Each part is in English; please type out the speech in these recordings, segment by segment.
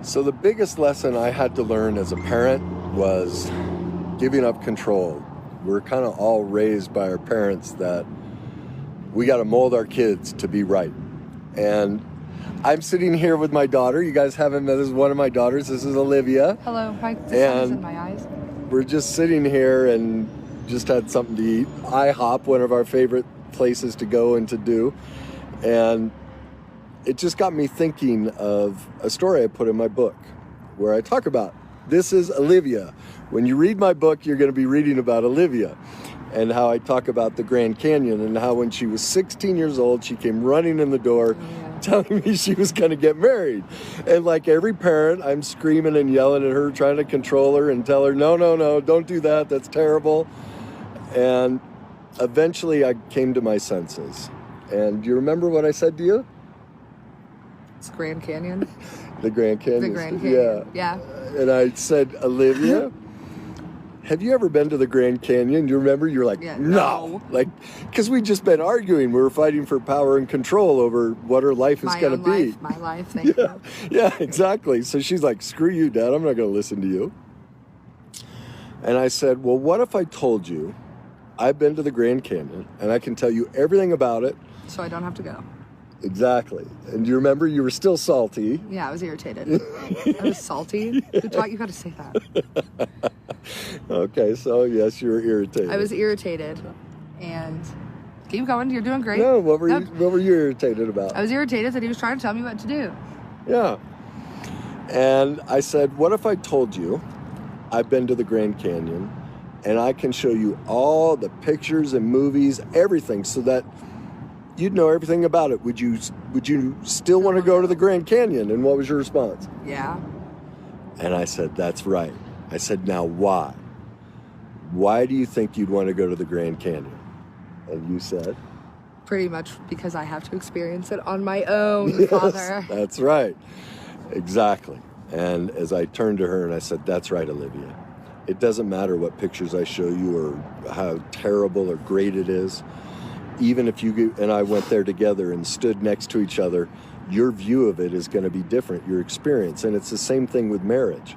So the biggest lesson I had to learn as a parent was giving up control. We're kind of all raised by our parents that we got to mold our kids to be right. And I'm sitting here with my daughter. You guys haven't met. This is one of my daughters. This is Olivia. Hello. The sun is in my eyes. We're just sitting here and just had something to eat. IHOP, one of our favorite places to go and to do. And it just got me thinking of a story I put in my book where I talk about, this is Olivia. When you read my book, you're going to be reading about Olivia, and how I talk about the Grand Canyon, and how when she was 16 years old, she came running in the door telling me she was going to get married. And like every parent, I'm screaming and yelling at her, trying to control her and tell her, no, don't do that. That's terrible. And eventually I came to my senses. And do you remember what I said to you? It's Grand Canyon. The Grand Canyon. The Grand Canyon. Yeah. And I said, Olivia, have you ever been to the Grand Canyon? Do you remember? You were like, no. Like, because we'd just been arguing. We were fighting for power and control over what her life is going to be. My life, thank you. Yeah, exactly. So she's like, screw you, Dad. I'm not going to listen to you. And I said, well, what if I told you I've been to the Grand Canyon and I can tell you everything about it? So I don't have to go. Exactly. And do you remember you were still salty? Yeah, I was irritated. I was salty? Who taught you how to say that? Okay, so yes, you were irritated. I was irritated. And keep going, you're doing great. No, what were you irritated about? I was irritated that he was trying to tell me what to do. Yeah. And I said, what if I told you I've been to the Grand Canyon and I can show you all the pictures and movies, everything, so that you'd know everything about it. Would you still want to go to the Grand Canyon? And what was your response? Yeah. And I said, that's right. I said, now why? Why do you think you'd want to go to the Grand Canyon? And you said? Pretty much because I have to experience it on my own, yes, Father. That's right. Exactly. And as I turned to her and I said, that's right, Olivia. It doesn't matter what pictures I show you or how terrible or great it is. Even if you and I went there together and stood next to each other, your view of it is going to be different, your experience. And it's the same thing with marriage.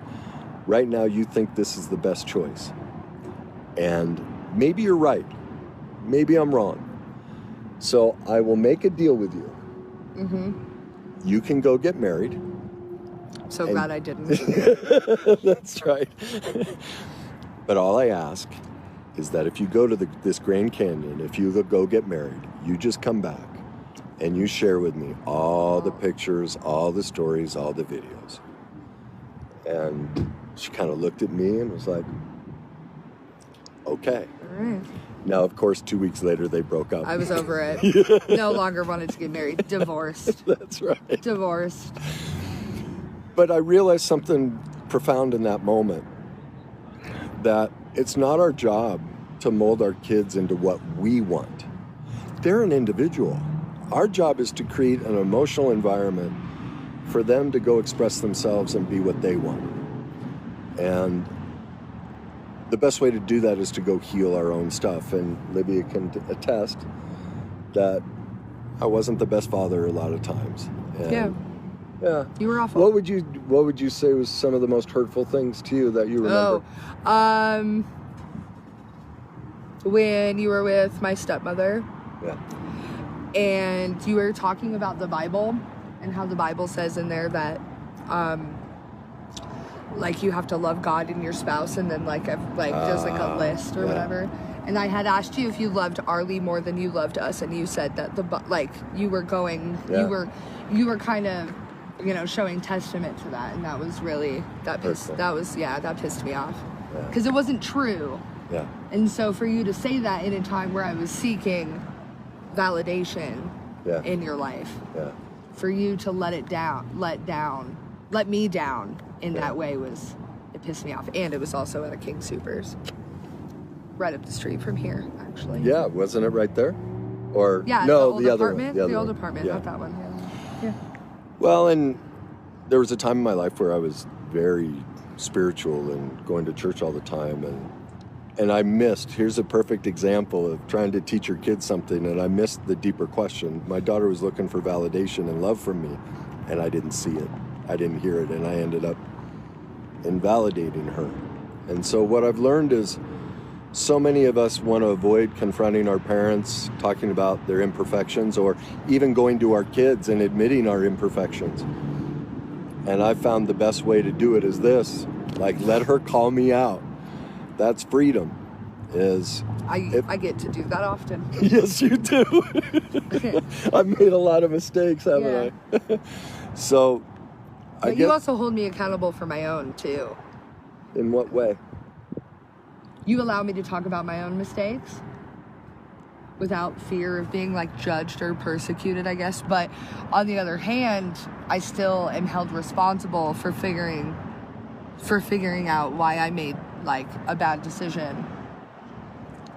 Right now, you think this is the best choice. And maybe you're right. Maybe I'm wrong. So I will make a deal with you. Mm-hmm. You can go get married. I'm so glad I didn't. That's right. But all I ask is that if you go to this Grand Canyon, if you go get married, you just come back and you share with me all the pictures, all the stories, all the videos. And she kind of looked at me and was like, okay. All right. Now, of course, 2 weeks later, they broke up. I was over it. No longer wanted to get married. Divorced. That's right. Divorced. But I realized something profound in that moment, that it's not our job to mold our kids into what we want. They're an individual. Our job is to create an emotional environment for them to go express themselves and be what they want. And the best way to do that is to go heal our own stuff. And Libya can attest that I wasn't the best father a lot of times. And yeah. You were awful. What would you say was some of the most hurtful things to you that you remember? When you were with my stepmother. Yeah. And you were talking about the Bible and how the Bible says in there that like you have to love God and your spouse, and then there's like a list or whatever. And I had asked you if you loved Arlie more than you loved us, and you said that you were going, you were kind of, showing testament to that, and that was really that pissed me off because it wasn't true. Yeah. And so for you to say that in a time where I was seeking validation in your life, for you to let me down in that way it pissed me off. And it was also at a King Soopers right up the street from here, actually. Yeah, wasn't it right there? Or the old apartment, not that one. Yeah. Well, and there was a time in my life where I was very spiritual and going to church all the time, and I missed, here's a perfect example of trying to teach your kids something, and I missed the deeper question. My daughter was looking for validation and love from me, and I didn't see it. I didn't hear it, and I ended up invalidating her. And so what I've learned is so many of us want to avoid confronting our parents, talking about their imperfections, or even going to our kids and admitting our imperfections. And I found the best way to do it is this, like, let her call me out. That's freedom. I get to do that often. Yes, you do. I've made a lot of mistakes, haven't I? So, but you also hold me accountable for my own, too. In what way? You allow me to talk about my own mistakes without fear of being, like, judged or persecuted, I guess. But on the other hand, I still am held responsible for figuring out why I made, like, a bad decision.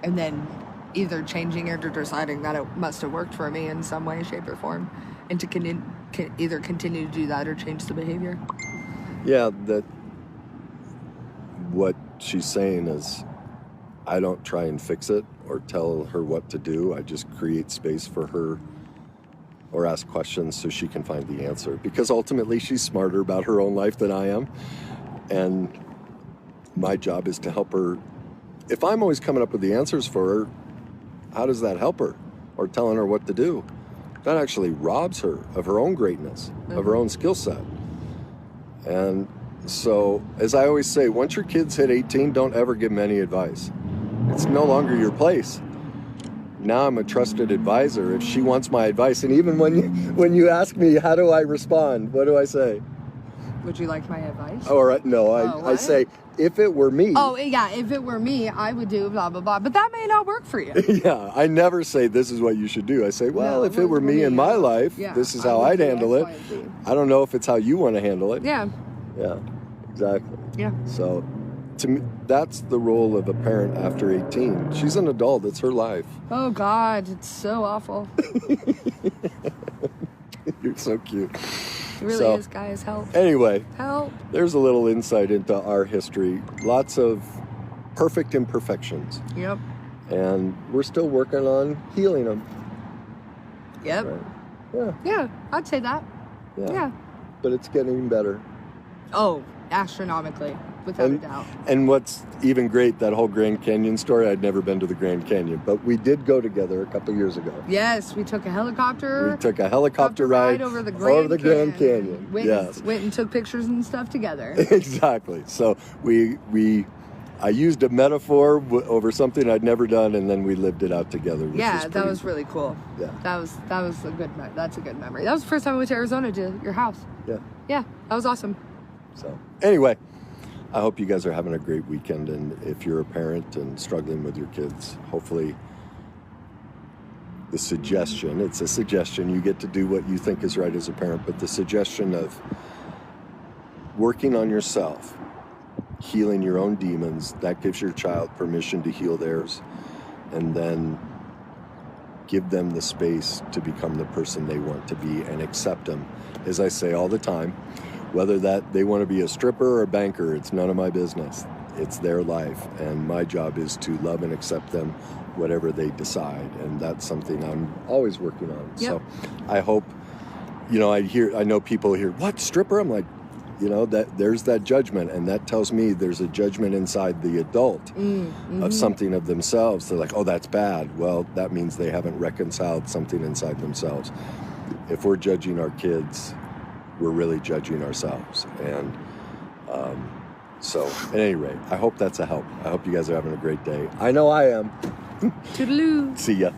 And then either changing it or deciding that it must have worked for me in some way, shape, or form. And to either continue to do that or change the behavior. Yeah, that what she's saying is I don't try and fix it or tell her what to do. I just create space for her or ask questions so she can find the answer. Because ultimately she's smarter about her own life than I am. And my job is to help her. If I'm always coming up with the answers for her, how does that help her? Or telling her what to do? That actually robs her of her own greatness, of her own skill set. And so, as I always say, once your kids hit 18, don't ever give them any advice. It's no longer your place. Now I'm a trusted advisor. If she wants my advice, and even when you ask me, how do I respond? What do I say? Would you like my advice? Oh, right. No, I say, if it were me. Oh, yeah, if it were me, I would do blah, blah, blah. But that may not work for you. Yeah, I never say this is what you should do. I say, well, if it were me in my life, this is how I'd handle it. I don't know if it's how you want to handle it. Yeah. Yeah, exactly. Yeah. So, to me, that's the role of a parent after 18. She's an adult. It's her life. Oh, God, it's so awful. You're so cute. It really is, guys. Help. Anyway. Help. There's a little insight into our history. Lots of perfect imperfections. Yep. And we're still working on healing them. Yep. Right? Yeah. Yeah, I'd say that. Yeah. But it's getting better. Oh, astronomically, without a doubt. And what's even great, that whole Grand Canyon story, I'd never been to the Grand Canyon, but we did go together a couple years ago. Yes, we took a helicopter. We took a helicopter ride over the Grand Canyon. Yes. Went and took pictures and stuff together. Exactly. So I used a metaphor over something I'd never done, and then we lived it out together. That was really cool. Yeah. That's a good memory. That was the first time I went to Arizona, to your house. Yeah. Yeah, that was awesome. So anyway, I hope you guys are having a great weekend, and if you're a parent and struggling with your kids, hopefully it's a suggestion, you get to do what you think is right as a parent, but the suggestion of working on yourself, healing your own demons, that gives your child permission to heal theirs, and then give them the space to become the person they want to be and accept them. As I say all the time, whether that they want to be a stripper or a banker, it's none of my business. It's their life, and my job is to love and accept them, whatever they decide, and that's something I'm always working on. Yep. So I hope, I know people hear, what, stripper? I'm like, that there's that judgment, and that tells me there's a judgment inside the adult of something of themselves. They're like, oh, that's bad. Well, that means they haven't reconciled something inside themselves. If we're judging our kids, we're really judging ourselves. And so at any rate, I hope that's a help. I hope you guys are having a great day. I know I am. Toodaloo. See ya.